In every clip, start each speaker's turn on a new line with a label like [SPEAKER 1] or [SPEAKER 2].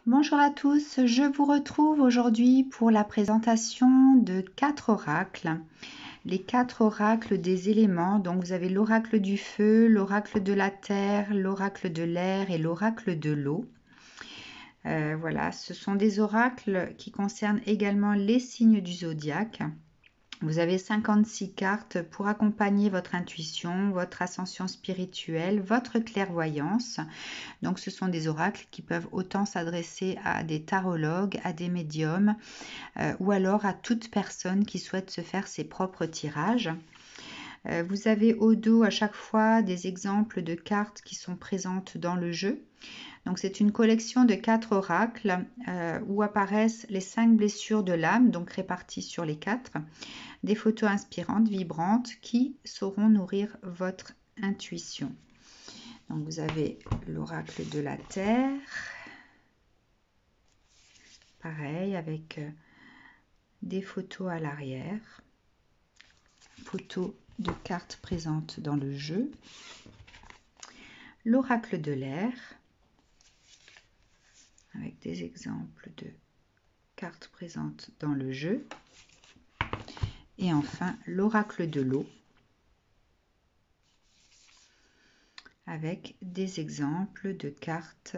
[SPEAKER 1] Bonjour à tous, je vous retrouve aujourd'hui pour la présentation de 4 oracles. Les 4 oracles des éléments, donc vous avez l'oracle du feu, l'oracle de la terre, l'oracle de l'air et l'oracle de l'eau. Voilà, ce sont des oracles qui concernent également les signes du zodiaque. Vous avez 56 cartes pour accompagner votre intuition, votre ascension spirituelle, votre clairvoyance. Donc ce sont des oracles qui peuvent autant s'adresser à des tarologues, à des médiums ou alors à toute personne qui souhaite se faire ses propres tirages. Vous avez au dos à chaque fois des exemples de cartes qui sont présentes dans le jeu. Donc c'est une collection de 4 oracles où apparaissent les 5 blessures de l'âme, donc réparties sur les 4. Des photos inspirantes, vibrantes, qui sauront nourrir votre intuition. Donc vous avez l'oracle de la terre, pareil avec des photos à l'arrière, photos de cartes présentes dans le jeu. L'oracle de l'air, avec des exemples de cartes présentes dans le jeu. Et enfin l'oracle de l'eau, avec des exemples de cartes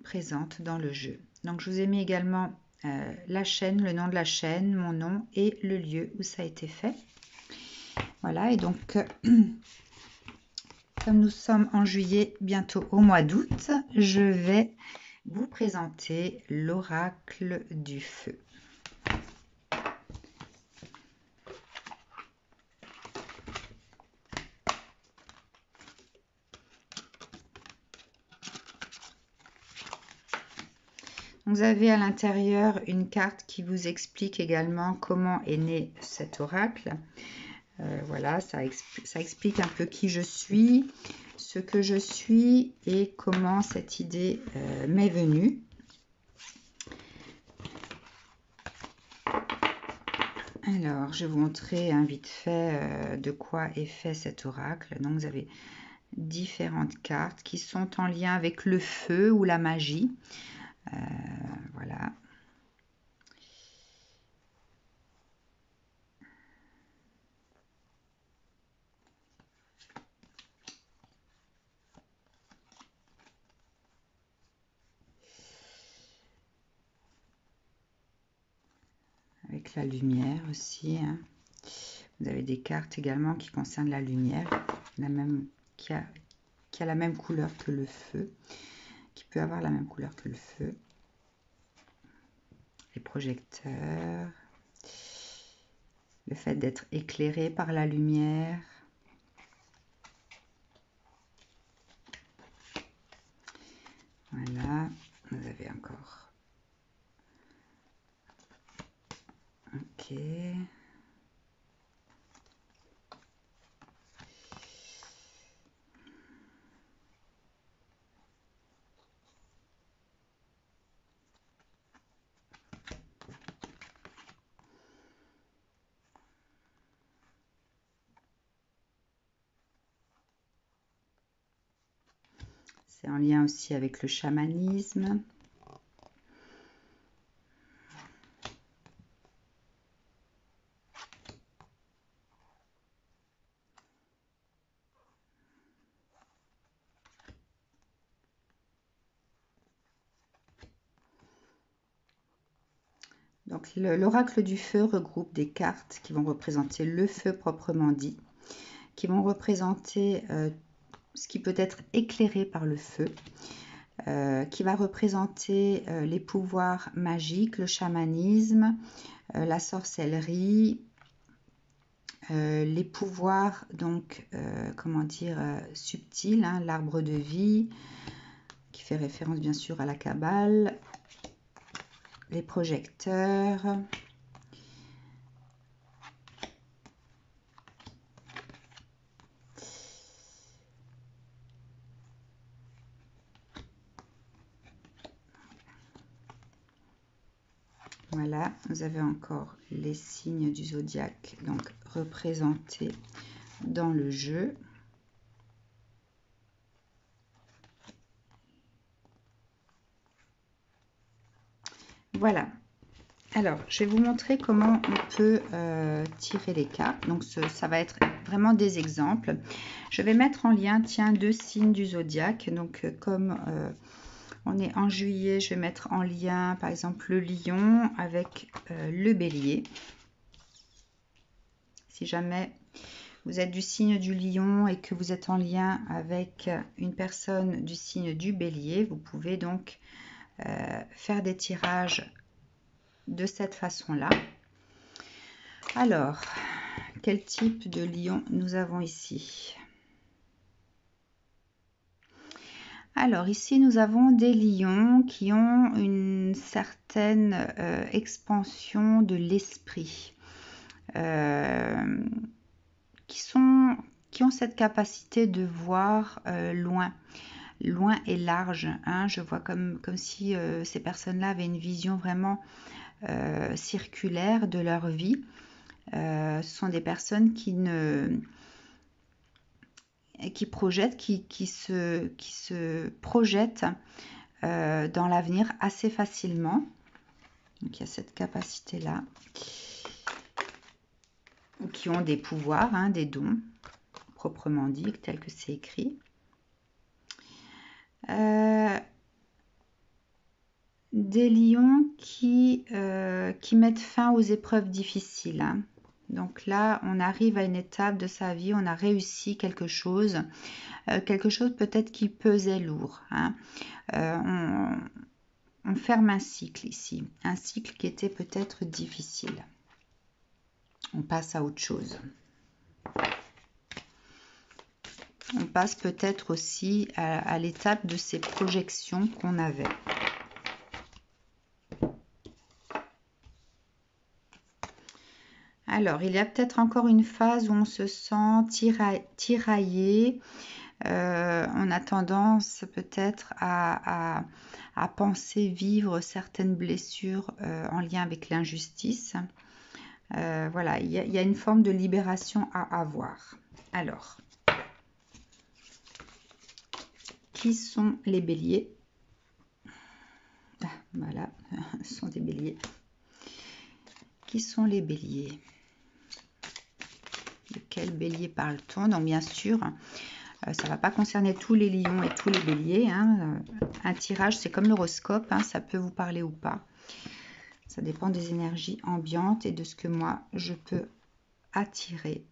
[SPEAKER 1] présentes dans le jeu. Donc je vous ai mis également la chaîne, le nom de la chaîne, mon nom et le lieu où ça a été fait. Voilà, et donc comme nous sommes en juillet, bientôt au mois d'août, je vais vous présenter l'oracle du feu. Vous avez à l'intérieur une carte qui vous explique également comment est né cet oracle. Voilà, ça explique un peu qui je suis, ce que je suis et comment cette idée m'est venue. Alors, je vais vous montrer vite fait de quoi est fait cet oracle. Donc, vous avez différentes cartes qui sont en lien avec le feu ou la magie. Voilà. Avec la lumière aussi. Hein. Vous avez des cartes également qui concernent la lumière, qui a la même couleur que le feu, qui peut avoir la même couleur que le feu. Les projecteurs, le fait d'être éclairé par la lumière. Voilà, vous avez encore. Ok. C'est en lien aussi avec le chamanisme. Donc l'oracle du feu regroupe des cartes qui vont représenter le feu proprement dit, qui vont représenter ce qui peut être éclairé par le feu, qui va représenter les pouvoirs magiques, le chamanisme, la sorcellerie, les pouvoirs donc comment dire subtils, hein, l'arbre de vie qui fait référence bien sûr à la Kabbale, les projecteurs, voilà, vous avez encore les signes du zodiaque donc représentés dans le jeu. Voilà. Alors, je vais vous montrer comment on peut tirer les cartes. Donc, ça va être vraiment des exemples. Je vais mettre en lien, tiens, 2 signes du zodiaque. Donc, comme on est en juillet, je vais mettre en lien, par exemple, le lion avec le bélier. Si jamais vous êtes du signe du lion et que vous êtes en lien avec une personne du signe du bélier, vous pouvez donc faire des tirages de cette façon-là. Alors, quel type de lion nous avons ici? Alors, ici, nous avons des lions qui ont une certaine expansion de l'esprit, qui ont cette capacité de voir loin et large. Hein. Je vois comme si ces personnes-là avaient une vision vraiment circulaire de leur vie. Ce sont des personnes qui projettent, qui se projettent dans l'avenir assez facilement. Donc il y a cette capacité-là. Qui ont des pouvoirs, hein, des dons, proprement dit, tel que c'est écrit. Des lions qui mettent fin aux épreuves difficiles. Hein. Donc là, on arrive à une étape de sa vie, on a réussi quelque chose peut-être qui pesait lourd. Hein. On ferme un cycle ici, un cycle qui était peut-être difficile. On passe à autre chose. On passe peut-être aussi à l'étape de ces projections qu'on avait. Alors, il y a peut-être encore une phase où on se sent tiraillé. On a tendance peut-être à penser vivre certaines blessures en lien avec l'injustice. Voilà, il y a une forme de libération à avoir. Alors, qui sont les béliers? Ah, voilà, ce sont des béliers. Qui sont les béliers? De quel bélier parle-t-on? Donc bien sûr, ça ne va pas concerner tous les lions et tous les béliers. Hein. Un tirage, c'est comme l'horoscope, hein, ça peut vous parler ou pas. Ça dépend des énergies ambiantes et de ce que moi, je peux attirer.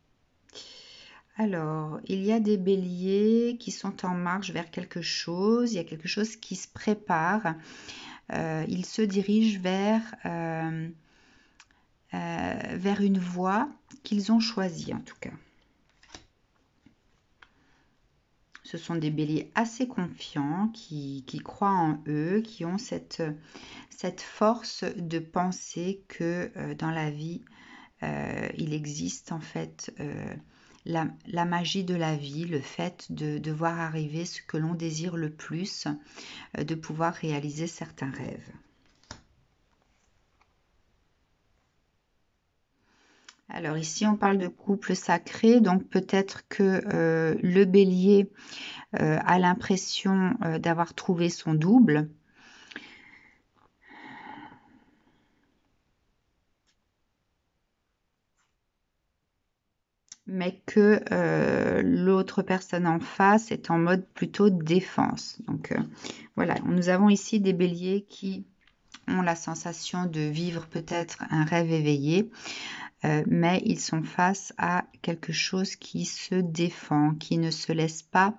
[SPEAKER 1] Alors, il y a des béliers qui sont en marche vers quelque chose. Il y a quelque chose qui se prépare. Ils se dirigent vers une voie qu'ils ont choisie en tout cas. Ce sont des béliers assez confiants, qui croient en eux, qui ont cette force de penser que dans la vie, il existe en fait la magie de la vie, le fait de voir arriver ce que l'on désire le plus, de pouvoir réaliser certains rêves. Alors ici, on parle de couple sacré, donc peut-être que le bélier a l'impression d'avoir trouvé son double. Mais que l'autre personne en face est en mode plutôt défense. Donc voilà, nous avons ici des béliers qui ont la sensation de vivre peut-être un rêve éveillé, mais ils sont face à quelque chose qui se défend, qui ne se laisse pas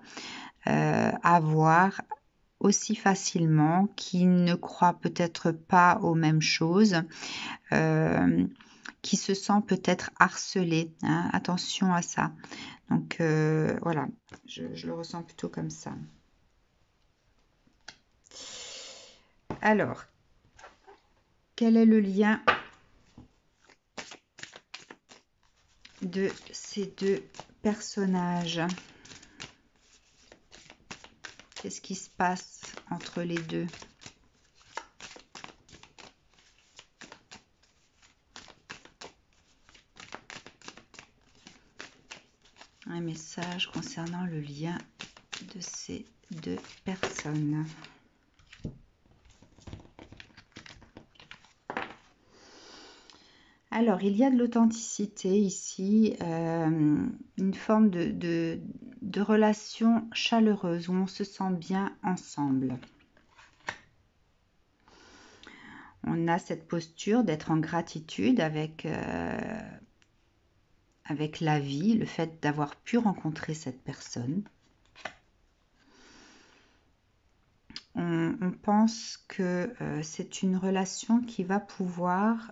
[SPEAKER 1] avoir aussi facilement, qui ne croit peut-être pas aux mêmes choses, qui se sent peut-être harcelé. Hein, attention à ça. Donc voilà, je le ressens plutôt comme ça. Alors, quel est le lien de ces deux personnages? Qu'est-ce qui se passe entre les deux? Un message concernant le lien de ces deux personnes. Alors, il y a de l'authenticité ici, une forme de relation chaleureuse où on se sent bien ensemble. On a cette posture d'être en gratitude avec la vie, le fait d'avoir pu rencontrer cette personne. On pense que c'est une relation qui va pouvoir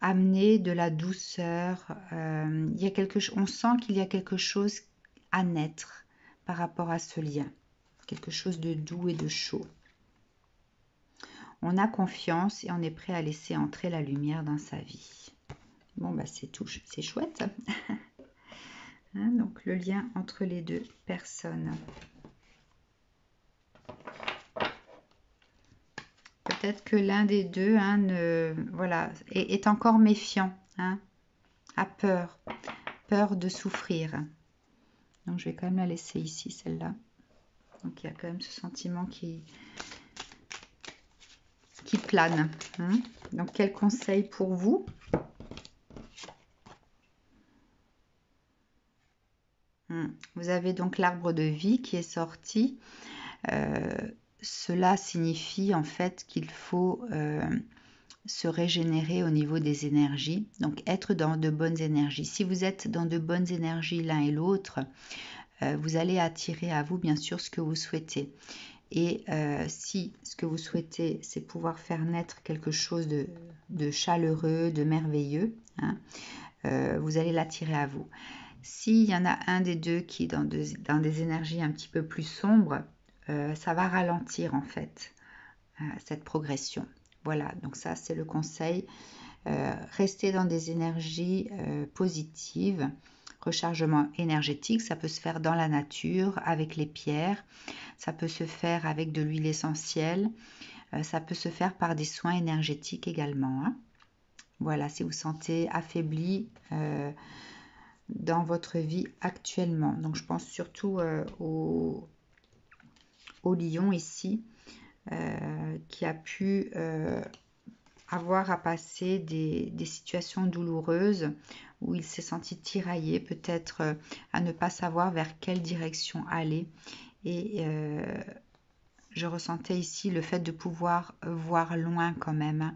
[SPEAKER 1] amener de la douceur. Il y a on sent qu'il y a quelque chose à naître par rapport à ce lien, quelque chose de doux et de chaud. On a confiance et on est prêt à laisser entrer la lumière dans sa vie. Bon, bah c'est tout, c'est chouette. Hein, donc le lien entre les deux personnes. Peut-être que l'un des deux voilà, est encore méfiant, hein, a peur de souffrir. Donc je vais quand même la laisser ici, celle-là. Donc il y a quand même ce sentiment qui plane. Hein. Donc quel conseil pour vous? Vous avez donc l'arbre de vie qui est sorti. Cela signifie en fait qu'il faut se régénérer au niveau des énergies, donc être dans de bonnes énergies. Si vous êtes dans de bonnes énergies l'un et l'autre, vous allez attirer à vous bien sûr ce que vous souhaitez. Et si ce que vous souhaitez, c'est pouvoir faire naître quelque chose de chaleureux, de merveilleux, hein, vous allez l'attirer à vous. S'il y en a un des deux qui est dans des énergies un petit peu plus sombres, ça va ralentir en fait cette progression. Voilà, donc ça c'est le conseil. Rester dans des énergies positives, rechargement énergétique, ça peut se faire dans la nature, avec les pierres, ça peut se faire avec de l'huile essentielle, ça peut se faire par des soins énergétiques également. Hein. Voilà, si vous sentez affaibli dans votre vie actuellement. Donc je pense surtout au lion ici, qui a pu avoir à passer des situations douloureuses où il s'est senti tiraillé, peut-être à ne pas savoir vers quelle direction aller. Et je ressentais ici le fait de pouvoir voir loin quand même.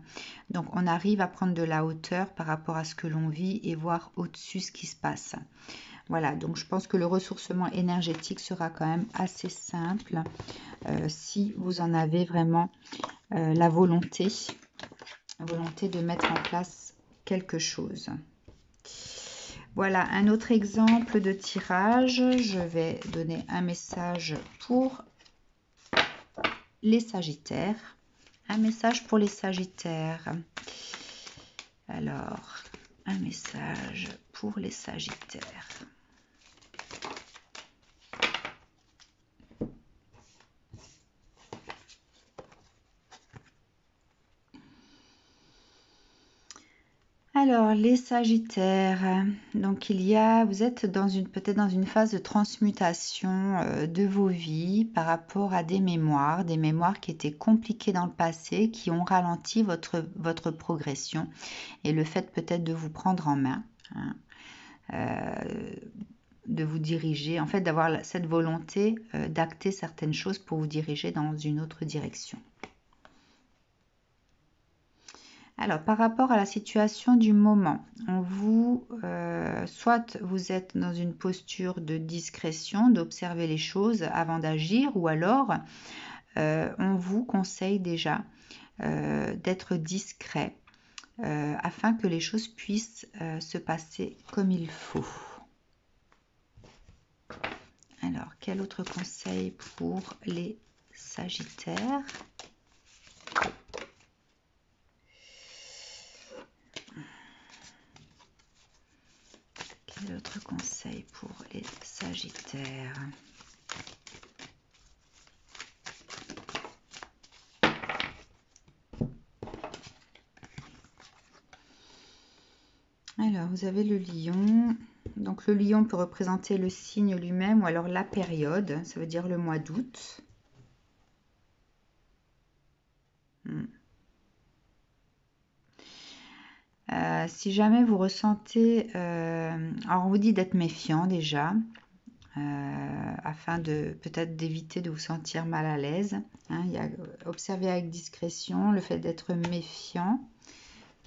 [SPEAKER 1] Donc on arrive à prendre de la hauteur par rapport à ce que l'on vit et voir au-dessus ce qui se passe. Voilà, donc je pense que le ressourcement énergétique sera quand même assez simple si vous en avez vraiment la volonté de mettre en place quelque chose. Voilà, un autre exemple de tirage. Je vais donner un message pour les Sagittaires. Un message pour les Sagittaires. Alors, un message pour les Sagittaires. Alors, les Sagittaires, donc vous êtes peut-être dans une phase de transmutation de vos vies par rapport à des mémoires qui étaient compliquées dans le passé, qui ont ralenti votre progression et le fait peut-être de vous prendre en main, hein, de vous diriger, en fait d'avoir cette volonté d'acter certaines choses pour vous diriger dans une autre direction. Alors, par rapport à la situation du moment, soit vous êtes dans une posture de discrétion, d'observer les choses avant d'agir, ou alors on vous conseille déjà d'être discret afin que les choses puissent se passer comme il faut. Alors, quel autre conseil pour les Sagittaires ? Quel autre conseil pour les Sagittaires ? Alors, vous avez le lion. Donc, le lion peut représenter le signe lui-même ou alors la période. Ça veut dire le mois d'août. Si jamais vous ressentez, alors on vous dit d'être méfiant déjà, afin de peut-être d'éviter de vous sentir mal à l'aise. Hein, observer avec discrétion, le fait d'être méfiant.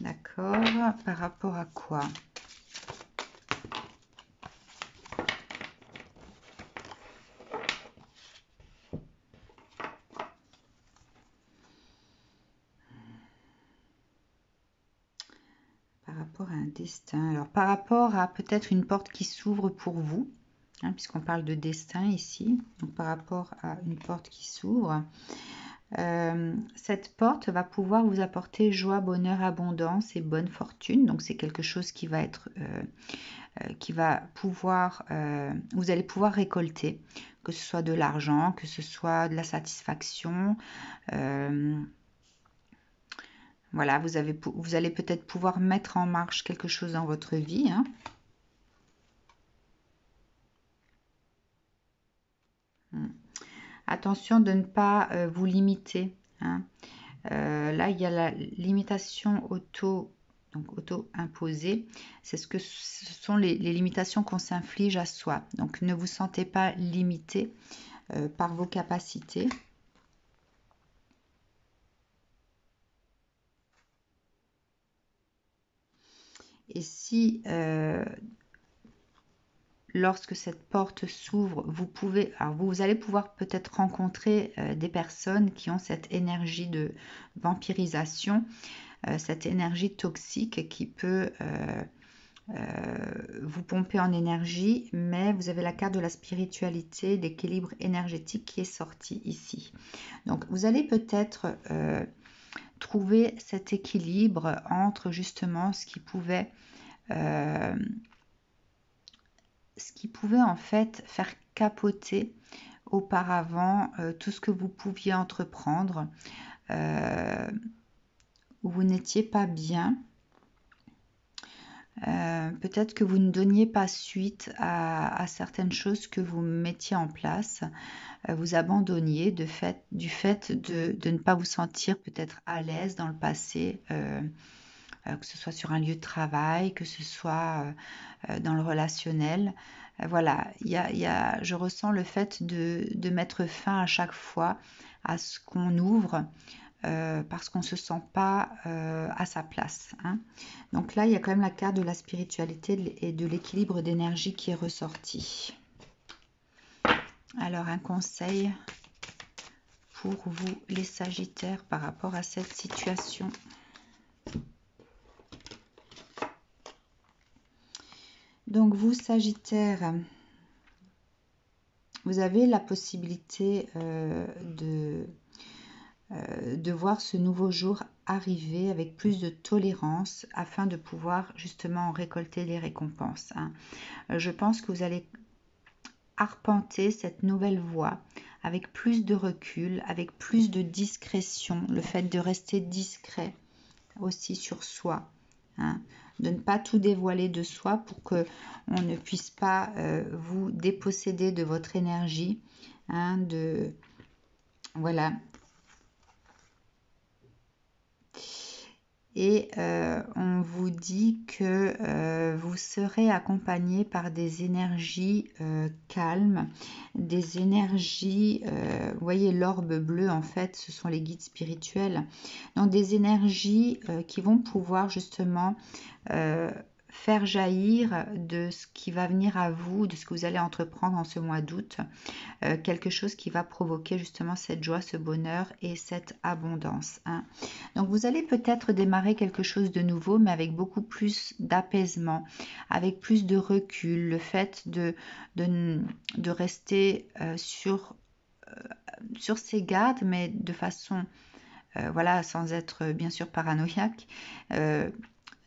[SPEAKER 1] D'accord. Par rapport à quoi? Par rapport à un destin. Alors, par rapport à peut-être une porte qui s'ouvre pour vous, hein, puisqu'on parle de destin ici. Donc, par rapport à une porte qui s'ouvre, cette porte va pouvoir vous apporter joie, bonheur, abondance et bonne fortune. Donc, c'est quelque chose qui va être, qui va pouvoir, vous allez pouvoir récolter, que ce soit de l'argent, que ce soit de la satisfaction. Voilà, vous allez peut-être pouvoir mettre en marche quelque chose dans votre vie. Hein. Attention de ne pas vous limiter. Hein. Là, il y a la limitation auto-imposée. Ce sont les limitations qu'on s'inflige à soi. Donc, ne vous sentez pas limité par vos capacités. Et si lorsque cette porte s'ouvre, vous allez pouvoir peut-être rencontrer des personnes qui ont cette énergie de vampirisation, cette énergie toxique qui peut vous pomper en énergie, mais vous avez la carte de la spiritualité, d'équilibre énergétique qui est sortie ici. Donc vous allez peut-être trouver cet équilibre entre justement ce qui pouvait en fait faire capoter auparavant tout ce que vous pouviez entreprendre, où vous n'étiez pas bien. Peut-être que vous ne donniez pas suite à certaines choses que vous mettiez en place, vous abandonniez du fait de ne pas vous sentir peut-être à l'aise dans le passé, que ce soit sur un lieu de travail, que ce soit dans le relationnel. Voilà, je ressens le fait de mettre fin à chaque fois à ce qu'on ouvre parce qu'on ne se sent pas à sa place. Hein. Donc là, il y a quand même la carte de la spiritualité et de l'équilibre d'énergie qui est ressorti. Alors, un conseil pour vous, les Sagittaires, par rapport à cette situation. Donc, vous, Sagittaires, vous avez la possibilité de voir ce nouveau jour arriver avec plus de tolérance afin de pouvoir justement récolter les récompenses. Hein. Je pense que vous allez arpenter cette nouvelle voie avec plus de recul, avec plus de discrétion, le fait de rester discret aussi sur soi, hein, de ne pas tout dévoiler de soi pour que on ne puisse pas vous déposséder de votre énergie, hein, voilà. Et on vous dit que vous serez accompagné par des énergies calmes, des énergies, vous voyez l'orbe bleu en fait, ce sont les guides spirituels, donc des énergies qui vont pouvoir justement faire jaillir de ce qui va venir à vous, de ce que vous allez entreprendre en ce mois d'août, quelque chose qui va provoquer justement cette joie, ce bonheur et cette abondance. Hein. Donc vous allez peut-être démarrer quelque chose de nouveau, mais avec beaucoup plus d'apaisement, avec plus de recul, le fait de rester sur ses gardes, mais de façon, voilà, sans être bien sûr paranoïaque,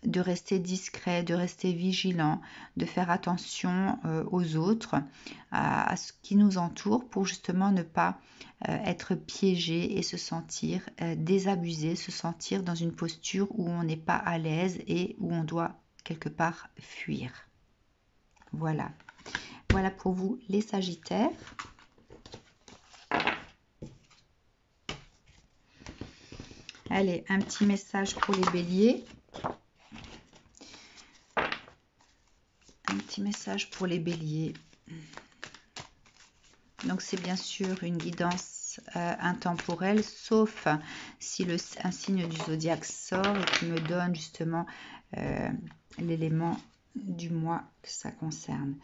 [SPEAKER 1] de rester discret, de rester vigilant, de faire attention aux autres, à ce qui nous entoure pour justement ne pas être piégé et se sentir désabusé, se sentir dans une posture où on n'est pas à l'aise et où on doit quelque part fuir. Voilà. Voilà pour vous les Sagittaires. Allez, un petit message pour les Béliers. petit message pour les béliers. Donc c'est bien sûr une guidance intemporelle, sauf si un signe du zodiaque sort et qui me donne justement l'élément du mois que ça concerne.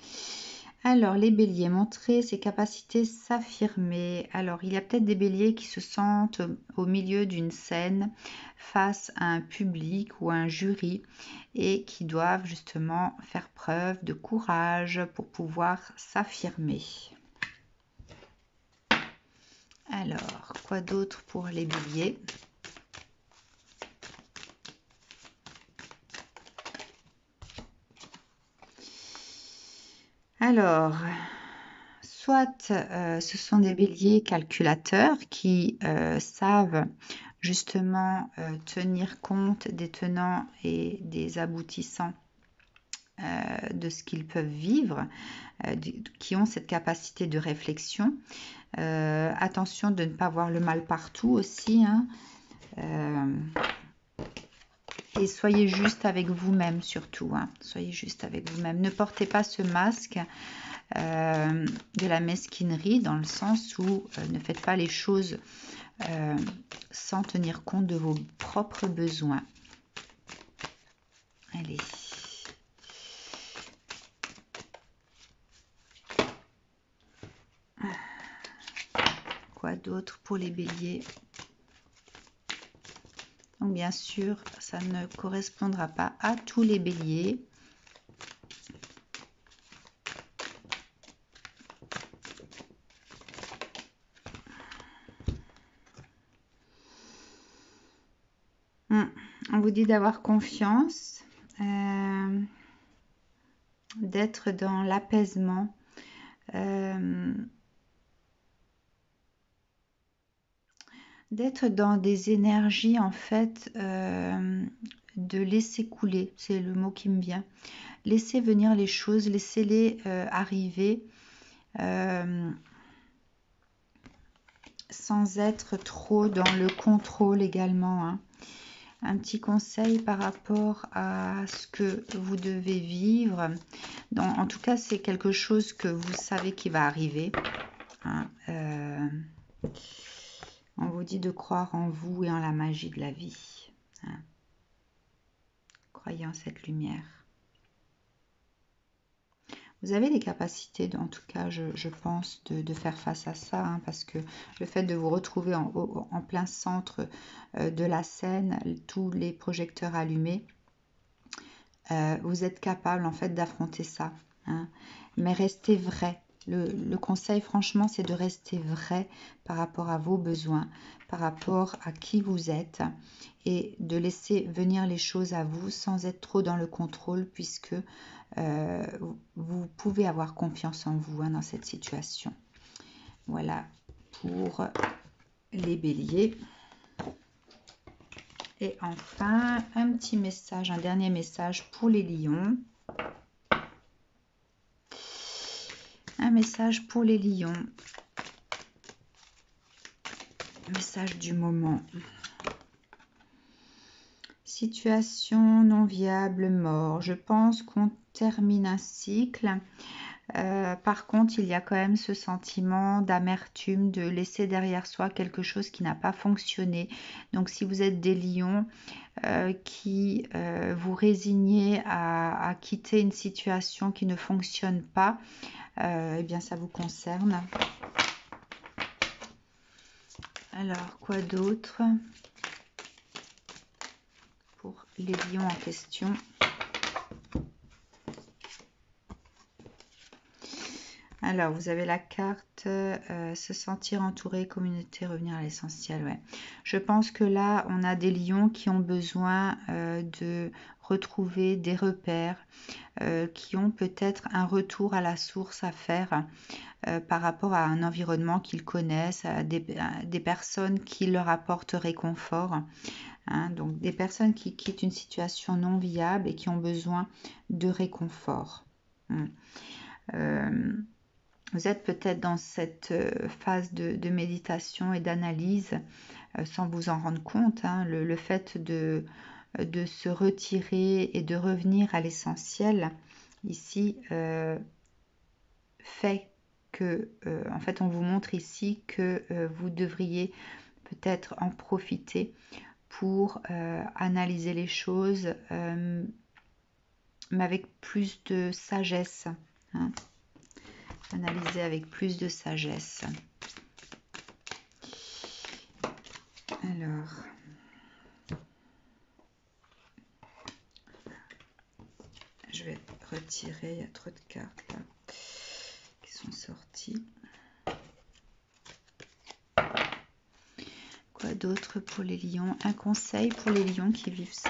[SPEAKER 1] Alors, les béliers, montrer ses capacités, s'affirmer. Alors, il y a peut-être des béliers qui se sentent au milieu d'une scène face à un public ou un jury et qui doivent justement faire preuve de courage pour pouvoir s'affirmer. Alors, quoi d'autre pour les béliers ? Alors, soit ce sont des béliers calculateurs qui savent justement tenir compte des tenants et des aboutissants de ce qu'ils peuvent vivre, qui ont cette capacité de réflexion. Attention de ne pas voir le mal partout aussi, hein. Et soyez juste avec vous-même surtout, hein. Soyez juste avec vous-même. Ne portez pas ce masque de la mesquinerie, dans le sens où ne faites pas les choses sans tenir compte de vos propres besoins. Allez. Quoi d'autre pour les béliers ? Donc bien sûr, ça ne correspondra pas à tous les béliers. On vous dit d'avoir confiance, d'être dans l'apaisement, d'être dans des énergies en fait, de laisser couler, c'est le mot qui me vient. Laissez venir les choses, laissez-les arriver sans être trop dans le contrôle également, hein. Un petit conseil par rapport à ce que vous devez vivre. Donc, en tout cas, c'est quelque chose que vous savez qui va arriver, hein. On vous dit de croire en vous et en la magie de la vie, hein. Croyez en cette lumière. Vous avez les capacités, en tout cas, je pense, de faire face à ça, hein, parce que le fait de vous retrouver en plein centre de la scène, tous les projecteurs allumés, vous êtes capable, en fait, d'affronter ça, hein. Mais restez vrai. Le conseil, franchement, c'est de rester vrai par rapport à vos besoins, par rapport à qui vous êtes, et de laisser venir les choses à vous sans être trop dans le contrôle, puisque vous pouvez avoir confiance en vous, hein, dans cette situation. Voilà pour les béliers. Et enfin, un petit message, un dernier message pour les lions. Un message pour les lions. Message du moment. Situation non viable, mort. Je pense qu'on termine un cycle. Par contre, il y a quand même ce sentiment d'amertume, de laisser derrière soi quelque chose qui n'a pas fonctionné. Donc, si vous êtes des lions qui vous résignez à quitter une situation qui ne fonctionne pas, eh bien, ça vous concerne. Alors, quoi d'autre pour les lions en question? Alors, vous avez la carte se sentir entouré, communauté, revenir à l'essentiel. Ouais. Je pense que là, on a des lions qui ont besoin de retrouver des repères, qui ont peut-être un retour à la source à faire par rapport à un environnement qu'ils connaissent, à des personnes qui leur apportent réconfort, hein. Donc, des personnes qui quittent une situation non viable et qui ont besoin de réconfort. Vous êtes peut-être dans cette phase de méditation et d'analyse sans vous en rendre compte, hein. Le fait de se retirer et de revenir à l'essentiel ici fait que, en fait, on vous montre ici que vous devriez peut-être en profiter pour analyser les choses, mais avec plus de sagesse. Hein. Analyser avec plus de sagesse. Alors, je vais retirer, il y a trop de cartes là qui sont sorties. Quoi d'autre pour les lions? Un conseil pour les lions qui vivent ça.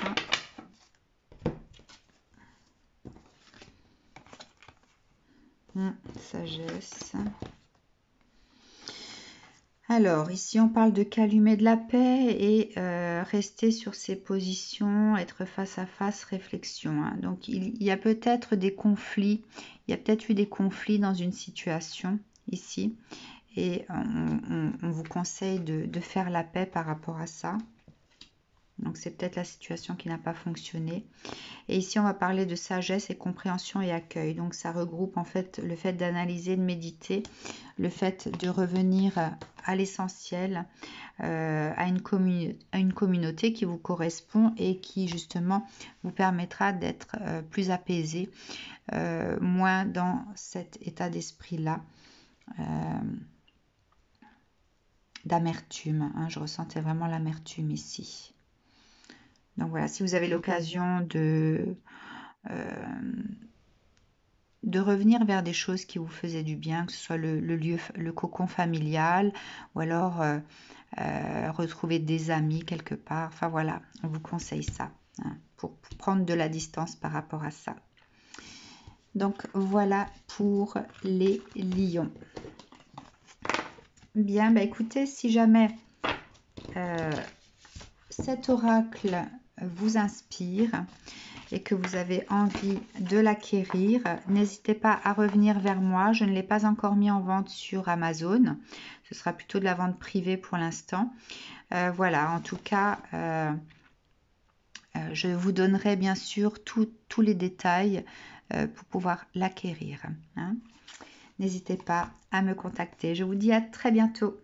[SPEAKER 1] Sagesse. Alors, ici, on parle de calmer de la paix et rester sur ses positions, être face à face, réflexion. Hein. Donc, il y a peut-être des conflits. Il y a peut-être eu des conflits dans une situation ici. Et on vous conseille de faire la paix par rapport à ça. Donc, c'est peut-être la situation qui n'a pas fonctionné. Et ici, on va parler de sagesse et compréhension et accueil. Donc, ça regroupe en fait le fait d'analyser, de méditer, le fait de revenir à l'essentiel, à une communauté qui vous correspond et qui justement vous permettra d'être plus apaisé, moins dans cet état d'esprit-là. D'amertume. Hein, je ressentais vraiment l'amertume ici. Donc voilà, si vous avez l'occasion de revenir vers des choses qui vous faisaient du bien, que ce soit le lieu, le cocon familial, ou alors retrouver des amis quelque part. Enfin voilà, on vous conseille ça, hein, pour prendre de la distance par rapport à ça. Donc voilà pour les lions. Bien, bah écoutez, si jamais cet oracle vous inspire et que vous avez envie de l'acquérir, n'hésitez pas à revenir vers moi. Je ne l'ai pas encore mis en vente sur Amazon. Ce sera plutôt de la vente privée pour l'instant. Voilà, en tout cas, je vous donnerai bien sûr tous les détails pour pouvoir l'acquérir. Hein. N'hésitez pas à me contacter. Je vous dis à très bientôt.